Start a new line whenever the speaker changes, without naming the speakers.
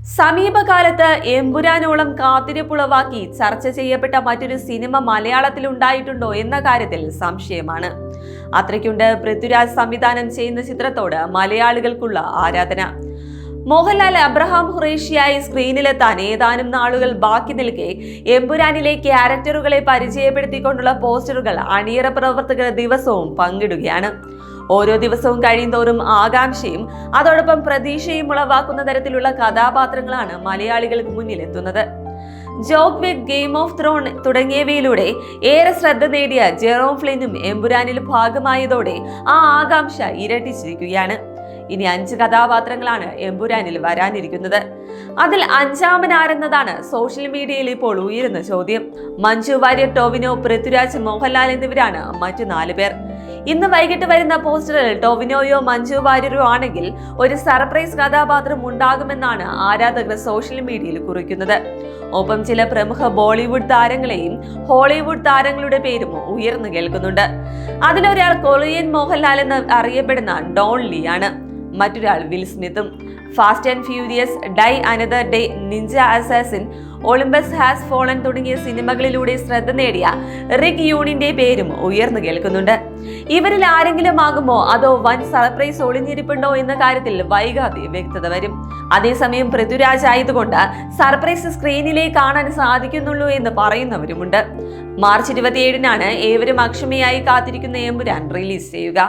സമീപകാലത്ത് എമ്പുരാനോളം കാത്തിരിപ്പുളവാക്കി ചർച്ച ചെയ്യപ്പെട്ട മറ്റൊരു സിനിമ മലയാളത്തിൽ ഉണ്ടായിട്ടുണ്ടോ എന്ന കാര്യത്തിൽ സംശയമാണ്. അത്രയ്ക്കുണ്ട് പൃഥ്വിരാജ് സംവിധാനം ചെയ്യുന്ന ചിത്രത്തോട് മലയാളികൾക്കുള്ള ആരാധന. മോഹൻലാൽ അബ്രഹാം ഖുറേഷിയായി സ്ക്രീനിലെത്താൻ ഏതാനും നാളുകൾ ബാക്കി നിൽക്കെ എമ്പുരാനിലെ ക്യാരക്ടറുകളെ പരിചയപ്പെടുത്തിക്കൊണ്ടുള്ള പോസ്റ്ററുകൾ അണിയറ പ്രവർത്തകർ ദിവസവും പങ്കിടുകയാണ്. ഓരോ ദിവസവും കഴിയുന്തോറും ആകാംക്ഷയും അതോടൊപ്പം പ്രതീക്ഷയും ഉളവാക്കുന്ന തരത്തിലുള്ള കഥാപാത്രങ്ങളാണ് മലയാളികൾക്ക് മുന്നിലെത്തുന്നത്. ജോക്ക് വിത്ത് ഗെയിം ഓഫ് ത്രോൺ തുടങ്ങിയവയിലൂടെ ഏറെ ശ്രദ്ധ നേടിയ ജെറോം ഫ്ലിനും എമ്പുരാനിൽ ഭാഗമായതോടെ ആ ആകാംക്ഷ ഇരട്ടിച്ചിരിക്കുകയാണ്. ഇനി 5 കഥാപാത്രങ്ങളാണ് എമ്പുരാനിൽ വരാനിരിക്കുന്നത്. അതിൽ 5ാമനാരെന്നതാണ് സോഷ്യൽ മീഡിയയിൽ ഇപ്പോൾ ഉയരുന്ന ചോദ്യം. മഞ്ജു വാര്യർ, ടോവിനോ, പൃഥ്വിരാജ്, മോഹൻലാൽ എന്നിവരാണ് മറ്റു 4 പേർ. ഇന്ന് വൈകിട്ട് വരുന്ന പോസ്റ്ററിൽ ടോവിനോയോ മഞ്ജു വാര്യരോ ആണെങ്കിൽ ഒരു സർപ്രൈസ് കഥാപാത്രം ഉണ്ടാകുമെന്നാണ് ആരാധകർ സോഷ്യൽ മീഡിയയിൽ കുറിക്കുന്നത്. ഒപ്പം ചില പ്രമുഖ ബോളിവുഡ് താരങ്ങളെയും ഹോളിവുഡ് താരങ്ങളുടെ പേരും ഉയർന്നു കേൾക്കുന്നുണ്ട്. അതിലൊരാൾ കൊറിയൻ മോഹൻലാൽ എന്ന് അറിയപ്പെടുന്ന ഡോൺ ലീ ആണ്. മറ്റൊരാൾ വിൽ സ്മിത്തും. Fast and Furious, Die Another Day, Ninja Assassin, Olympus Has Fallen തുടങ്ങിയ സിനിമകളിലൂടെ ശ്രദ്ധ നേടിയ റിക് യൂണിന്റെ പേരും ഉയർന്നു കേൾക്കുന്നുണ്ട്. ഇവരിൽ ആരെങ്കിലും ആകുമോ അതോ വൻ സർപ്രൈസ് ഒളിഞ്ഞിരിപ്പുണ്ടോ എന്ന കാര്യത്തിൽ വൈകാതെ വ്യക്തത വരും. അതേസമയം പൃഥ്വിരാജ് ആയതുകൊണ്ട് സർപ്രൈസ് സ്ക്രീനിലേ കാണാൻ സാധിക്കുന്നുള്ളൂ എന്ന് പറയുന്നവരുമുണ്ട്. മാർച്ച് 27-നാണ് ഏവരും അക്ഷമയായി കാത്തിരിക്കുന്ന എമ്പുരാൻ റിലീസ് ചെയ്യുക.